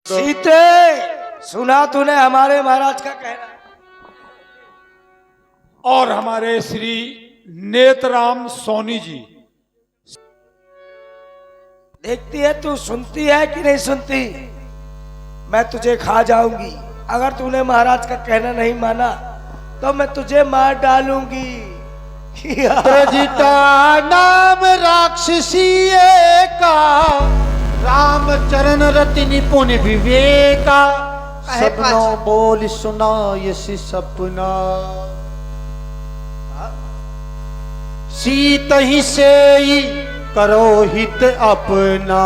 सीते, सुना तूने हमारे महाराज का कहना? और हमारे श्री नेतराम सोनी जी, देखती है तू, सुनती है कि नहीं सुनती? मैं तुझे खा जाऊंगी। अगर तूने महाराज का कहना नहीं माना तो मैं तुझे मार डालूंगी। प्रजिता नाम राक्षसी का, रामचरण रति निपुण विवेका, सपनों बोल सुना यसी सपना, सीत ही से ही करो हित अपना।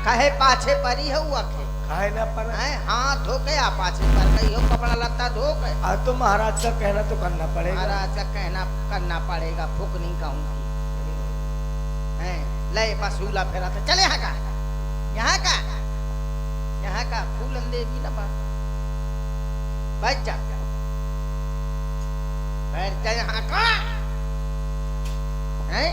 कहे पाछे परी हो अखे खाए ना पर हाथ धो के आ पाछे पर गई हो, कपड़ा लत्ता धो के। आज तो महाराज का कहना तो करना पड़ेगा। महाराज का कहना करना पड़ेगा, फूक नहीं कहूंगी। ले बसूला फेरा तो चले यहाँ का फूल देवी ना बच जा, बैठ जा यहाँ का। हैं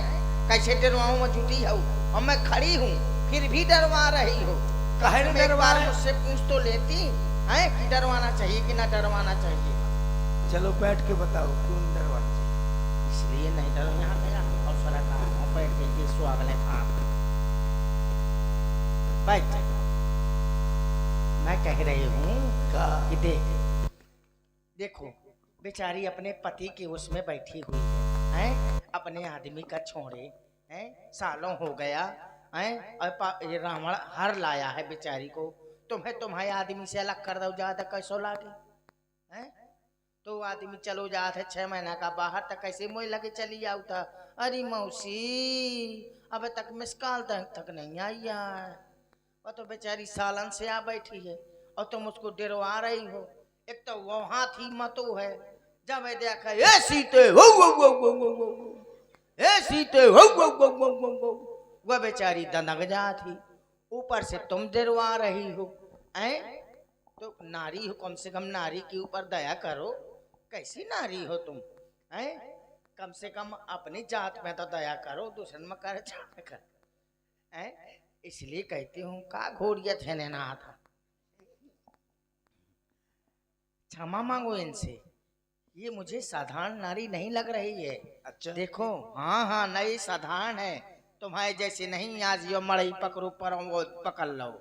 कैसे डरवाऊं मैं, झूठी हूँ और मैं खड़ी हूँ फिर भी डरवा रही हो। काहे तुम एक बार मुझसे पूछ तो लेती हैं कि डरवाना चाहिए कि ना डरवाना चाहिए। चलो बैठ के बताओ क्यों डरवाना चाहिए? इसलिए नहीं डरो, यहाँ गया और सारा काम बैठ के सो अगले काम बैठ जा। मैं कह रही हूँ कि देखो बेचारी अपने पति के उसमें बैठी हुई है, अपने आदमी का छोड़े हैं, सालों हो गया है, और ये रावण हर लाया है बेचारी को। तुम्हारे आदमी से अलग कर दो ज्यादा कैसो लागे हैं? तो आदमी चलो जाते 6 महीना का बाहर तक कैसे मोह लगे चली आओ था। अरे मौसी अब तक मिसकाल तक नहीं आई यार, और तो बेचारी सालन से आ बैठी है और तुम उसको डरवा रही हो। एक तो वो हाथी मतों है, जब मैं देखा ए सीते वो ए सीते वो वह बेचारी दनक जा थी, ऊपर से तुम डरवा रही हो। हैं तो नारी हो, कम से कम नारी के ऊपर दया करो। कैसी नारी हो तुम? हैं कम से कम अपनी जात में तो दया करो, दूसरे में कर। हैं इसलिए कहती हूँ का घोड़ियत है ना था, क्षमा मांगो इनसे, ये मुझे साधारण नारी नहीं लग रही है। अच्छा देखो हाँ नहीं साधारण है, तुम्हारे जैसे नहीं। आज यो मड़ई पकड़ो पर वो पकड़ लो,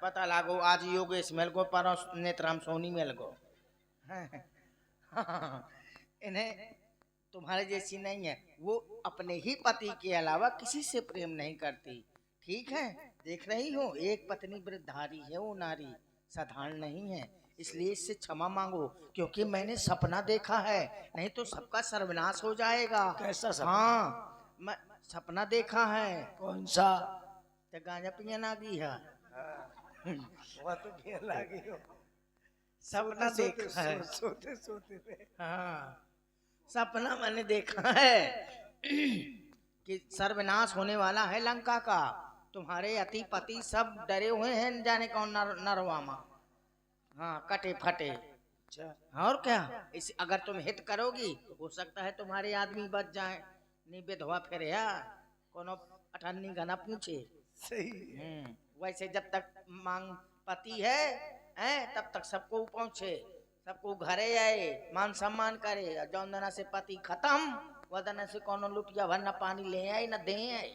पता लागो आज योगेश मेल को पर नेतराम सोनी मेल को। इन्हें तुम्हारे जैसी नहीं है, वो अपने ही पति के अलावा किसी से प्रेम नहीं करती। ठीक है, देख रही हो एक पत्नी वृद्धारी है, वो नारी साधारण नहीं है, इसलिए इससे क्षमा मांगो। क्योंकि मैंने सपना देखा है, नहीं तो सबका सर्वनाश हो जाएगा। कैसा सपना? हाँ मैं सपना देखा है। कौन सा? तो गांजा पिया ना गई है। वो तो घेर लागी हो। सपना देखा है, सोते सोते हाँ सपना मैंने देखा है कि सर्वनाश होने वाला है लंका का। तुम्हारे अति पति सब डरे हुए हैं, जाने कौन नरवामा, हाँ कटे फटे। अच्छा और क्या, इस अगर तुम हित करोगी तो हो सकता है तुम्हारे आदमी बच जाए, नहीं बेधवा फिर यार कोनो अठन्नी घना पूछे। सही वैसे जब तक मांग पति है तब तक सबको पहुंचे, सबको घरे आए, मान सम्मान करे। और जौन दना से पति खत्म वह दना से कोनो लुटिया भर न पानी ले आए न दे आए,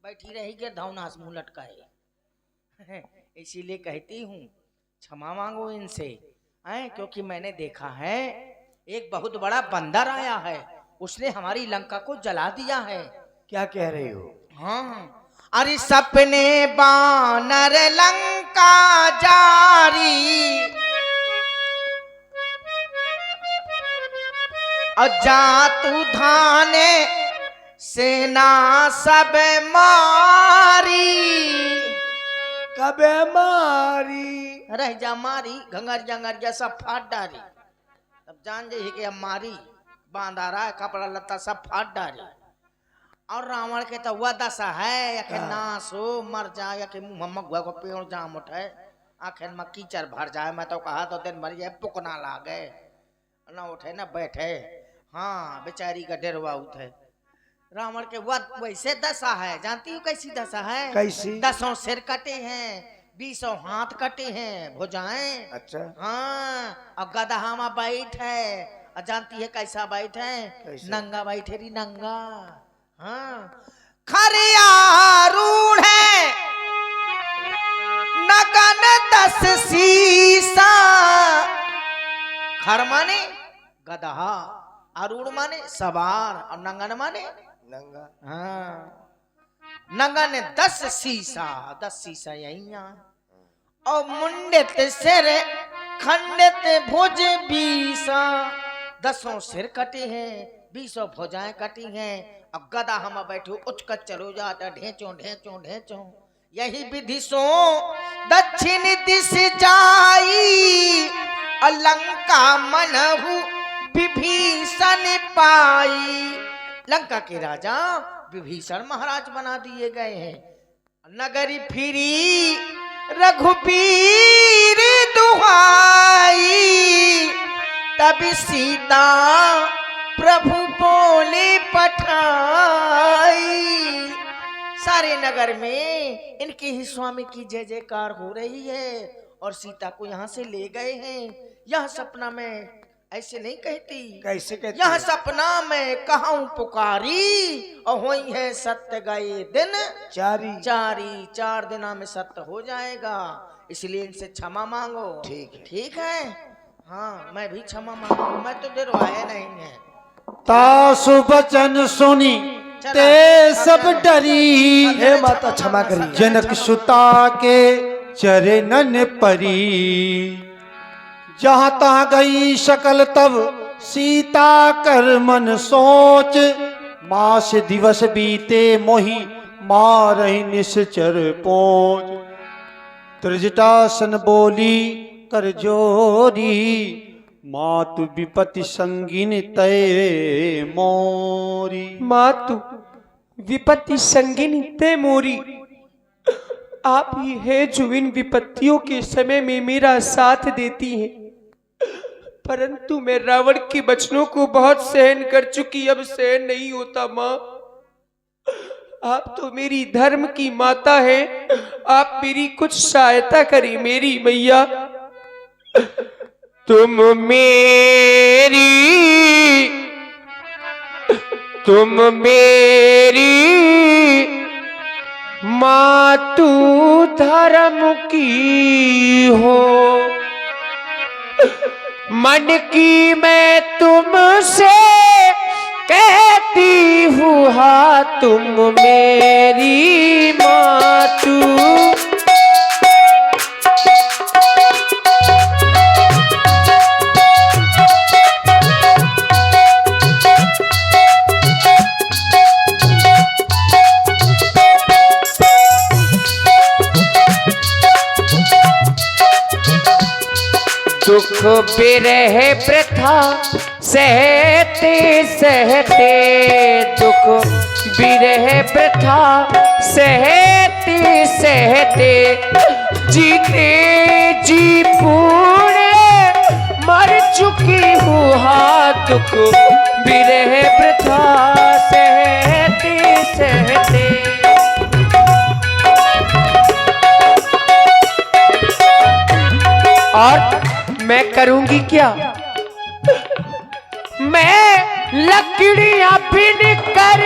बैठी रहेगी धौनास मुंह लटकाए। इसीलिए कहती हूँ क्षमा मांगो इनसे, क्योंकि मैंने देखा है एक बहुत बड़ा बंदर आया है, उसने हमारी लंका को जला दिया है। क्या कह रही हो? हाँ अरे सपने बानर लंका जारी, और जातु धाने सेना सब मारी। कबे मारी? रह जा मारी, घंगर जंगर जैसा फाट डारी। तब जान जाइए कि अब मारी, बांधा रहा है कपड़ा लत्ता सब फाट डारी। और रावण के तो वह दशा है, या नाश हो मर जाए, या मुंह मगुआ को पेड़ जाम उठे, आखिर में कीचड़ भर जाए। मैं तो कहा तो दिन मर जाए, पुकना लागे, न उठे न बैठे। हाँ बेचारी का डरवा उठे। रावण के वध वैसे दशा है, जानती हो कैसी दशा है? कैसी? 10 सिर कटे हैं, 20 हाथ कटे हैं भुजाएं। अच्छा हाँ और गदहा में बैठ है और जानती है कैसा बैठ है? कैसे? नंगा बैठे री नंगा। हाँ खरियारूढ़ है नगन 10 शीसा। खर माने गदहा, आरूढ़ माने सवार और नंगन माने नंगा। हाँ नंगा ने 10 शीसा, 10 शीसा यही और मुंडित सिर खंडित भुज 20। 10 सिर कटे हैं, 20 भुजाएं कटी हैं और गदा हम बैठो उचकत चलो जाता ढेंचो ढेंचो ढेंचो। यही विधि सो दक्षिण दिश जाई और लंका मनहु विभीषण पाई। लंका के राजा विभीषण महाराज बना दिए गए हैं। नगरी फिरी रघुबीर दुहाई तभी सीता प्रभु बोले पठाई। सारे नगर में इनके ही स्वामी की जय जयकार हो रही है और सीता को यहाँ से ले गए हैं। यह सपना में ऐसे नहीं कहती, कैसे कहती? यह सपना में कहूँ पुकारी और हुई है सत्य गए दिन चारी। 4 दिना में सत्य हो जाएगा। इसलिए इनसे क्षमा मांगो। ठीक है। ठीक है। हाँ मैं भी क्षमा मांगू, मैं तो डरवाया नहीं है। तासु बचन सुनी ते सब डरी, हे माता क्षमा करिए। जनक सुता के चरणन परी। जहाँ तहाँ गई शकल तब सीता कर मन सोच, मास दिवस बीते मोहि मारहि निश्चर पहुँच। त्रिजटासन बोली कर जोरी, मातु विपति संगिन तय मोरी। मातु विपत्ति संगिनी ते मोरी। आप ही है जो इन विपत्तियों के समय में मेरा साथ देती हैं, परंतु मैं रावण के वचनों को बहुत सहन कर चुकी, अब सहन नहीं होता। माँ आप तो मेरी धर्म की माता हैं, आप मेरी कुछ सहायता करें मेरी मैया। तुम मेरी मातु धर्म की हो, मन की मैं तुमसे कहती हूँ हाँ तुम मेरी मातु। दुख बिरह प्रथा सहते सहते, दुख बिरह प्रथा सहते सहते, जीते जी पूरे मर चुकी हूँ हाँ दुख बिरह प्रथा सहते सहते। और मैं करूंगी क्या? मैं लकड़ियां बिन कर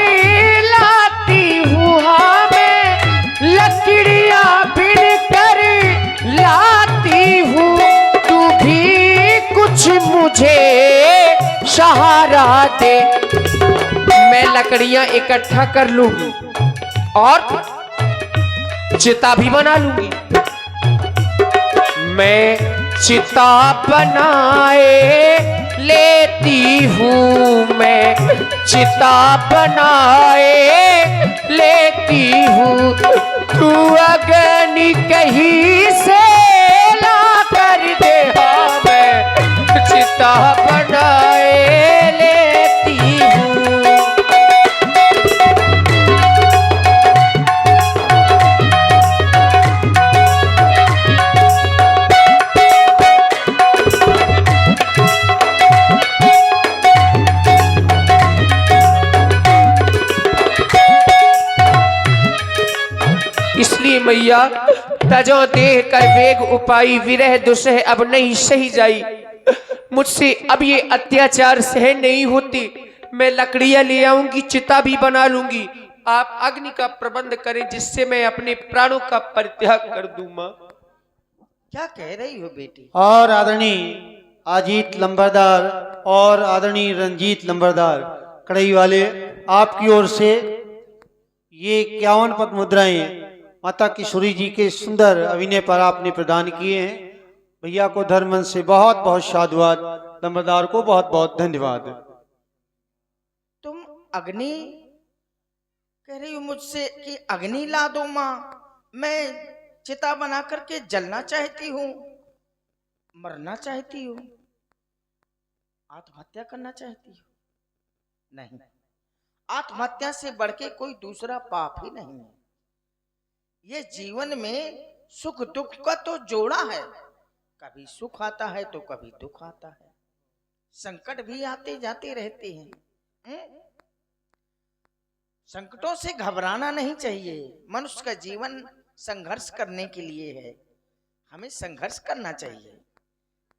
लाती हूँ हाँ मैं लकड़ियां बिन कर लाती हूँ। तू भी कुछ मुझे सहारा दे। मैं लकड़ियां इकट्ठा कर लूंगी और चिता भी बना लूंगी। मैं चिता बनाए लेती हूँ, मैं चिता बनाए लेती हूँ। तू अग्नि कहीं से ला कर दे हाँ मैं चिता बनाए लेती हूँ। इसलिए मैया तजो देह कर वेग उपाई, विरह दुसह अब नहीं सही जाई। मुझसे अब ये अत्याचार सहन नहीं होते। मैं लकड़ियां ले आऊंगी, चिता भी बना लूंगी। आप अग्नि का प्रबंध करें जिससे मैं अपने प्राणों का परित्याग कर दूं। मां, क्या कह रही हो बेटी? और आदरणीय अजीत लंबरदार और आदरणीय रंजीत लंबरदार कड़ई वाले, आपकी ओर से ये 51 पद मुद्राएं माता किशोरी जी के सुंदर अभिनय पर आपने प्रदान किए हैं। भैया को धर्मन से बहुत बहुत साधुवाद, लंबरदार को बहुत बहुत धन्यवाद। तुम अग्नि कह रही हो मुझसे कि अग्नि ला दो माँ? मैं चिता बना करके जलना चाहती हूँ, मरना चाहती हूँ, आत्महत्या करना चाहती हूँ। नहीं, आत्महत्या से बढ़ के कोई दूसरा पाप ही नहीं है। ये जीवन में सुख दुख का तो जोड़ा है, कभी सुख आता है तो कभी दुख आता है, संकट भी आते जाते रहते हैं। संकटों से घबराना नहीं चाहिए। मनुष्य का जीवन संघर्ष करने के लिए है, हमें संघर्ष करना चाहिए।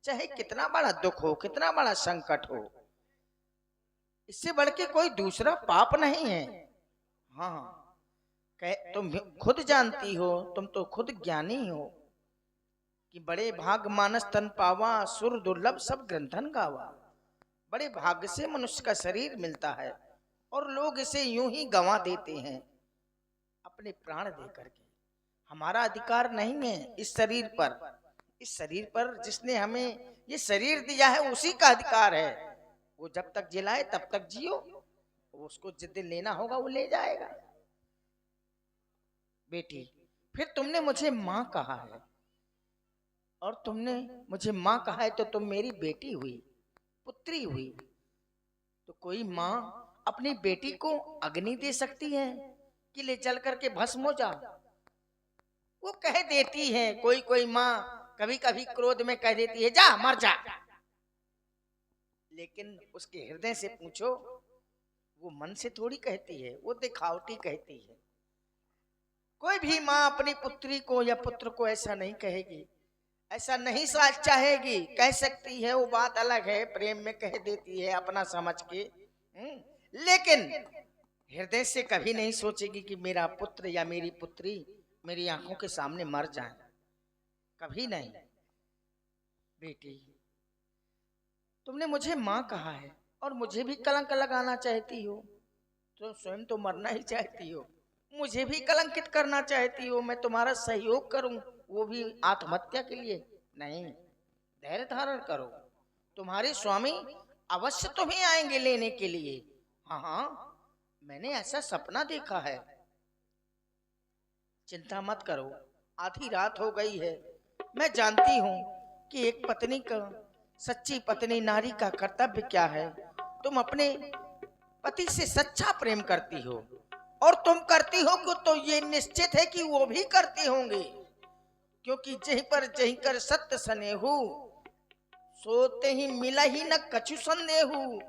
चाहे कितना बड़ा दुख हो, कितना बड़ा संकट हो, इससे बढ़ के कोई दूसरा पाप नहीं है। हाँ, तुम खुद जानती हो, तुम तो खुद ज्ञानी हो कि बड़े भाग मानस तन पावा, सुर दुर्लभ सब ग्रंथन गावा। बड़े भाग्य से मनुष्य का शरीर मिलता है और लोग इसे यूं ही गंवा देते हैं अपने प्राण दे करके। हमारा अधिकार नहीं है इस शरीर पर। इस शरीर पर जिसने हमें ये शरीर दिया है उसी का अधिकार है। वो जब तक जिलाए तब तक जियो, उसको जिस दिन लेना होगा वो ले जाएगा। बेटी, फिर तुमने मुझे माँ कहा है और तुमने मुझे माँ कहा है तो तुम मेरी बेटी हुई, पुत्री हुई। तो कोई माँ अपनी बेटी को अग्नि दे सकती है कि ले जल करके भस्म हो जा? वो कह देती है, कोई कोई माँ कभी कभी क्रोध में कह देती है जा मर जा, लेकिन उसके हृदय से पूछो, वो मन से थोड़ी कहती है, वो दिखावटी कहती है। कोई भी माँ अपनी पुत्री को या पुत्र को ऐसा नहीं कहेगी, ऐसा नहीं चाहेगी। कह सकती है, वो बात अलग है, प्रेम में कह देती है अपना समझ के, लेकिन हृदय से कभी नहीं सोचेगी कि मेरा पुत्र या मेरी पुत्री मेरी आंखों के सामने मर जाए, कभी नहीं। बेटी, तुमने मुझे माँ कहा है और मुझे भी कलंक लगाना चाहती हो, तो स्वयं तो मरना ही चाहती हो, मुझे भी कलंकित करना चाहती हो। मैं तुम्हारा सहयोग करूं, वो भी आत्महत्या के लिए नहीं। धैर्य धारण करो, तुम्हारे स्वामी अवश्य तुम्हें आएंगे लेने के लिए। हाँ हाँ, मैंने ऐसा सपना देखा है। चिंता मत करो, आधी रात हो गई है। मैं जानती हूँ कि एक पत्नी का, सच्ची पत्नी नारी का कर्तव्य क्या है। तुम अपने पति से सच्चा प्रेम करती हो और तुम करती हो कि तो ये निश्चित है कि वो भी करते होंगे, क्योंकि जहीं पर जहीं कर सत्य सनेहू, सोते ही मिला ही न कछु संदेहू।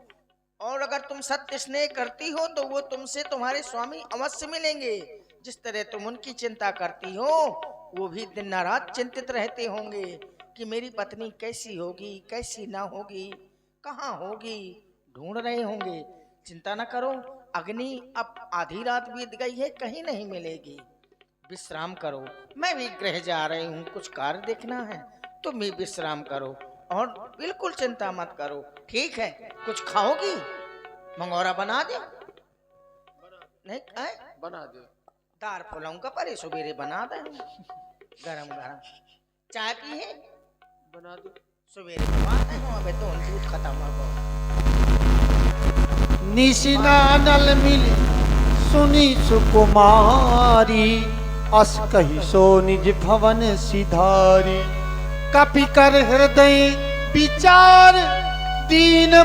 और अगर तुम सत्य स्नेह करती हो तो वो तुमसे तुम्हारे स्वामी अवश्य मिलेंगे। जिस तरह तुम उनकी चिंता करती हो, वो भी दिन रात चिंतित रहते होंगे कि मेरी पत्नी कैसी होगी, कैसी ना होगी, कहाँ होगी, ढूंढ रहे होंगे। चिंता न करो, अग्नि अब आधी रात बीत गई है, कहीं नहीं मिलेगी। विश्राम करो, मैं भी गृह जा रही हूँ, कुछ कार्य देखना है, तुम भी विश्राम करो और बिल्कुल चिंता मत करो। ठीक है, कुछ खाओगी? मंगोरा बना दे? नहीं आए? बना दो। दार फुलाऊंगा, परे सवेरे बना दे, गरम गरम। चाय पिए? बना दो। सवेरे बनवाते हैं, अबे तो दूध खत्म हो गया। निशिना नल मिली सुनी सुकुमारी, अस कही सो निज भवन सिधारी। कपि कर हृदय विचार दीन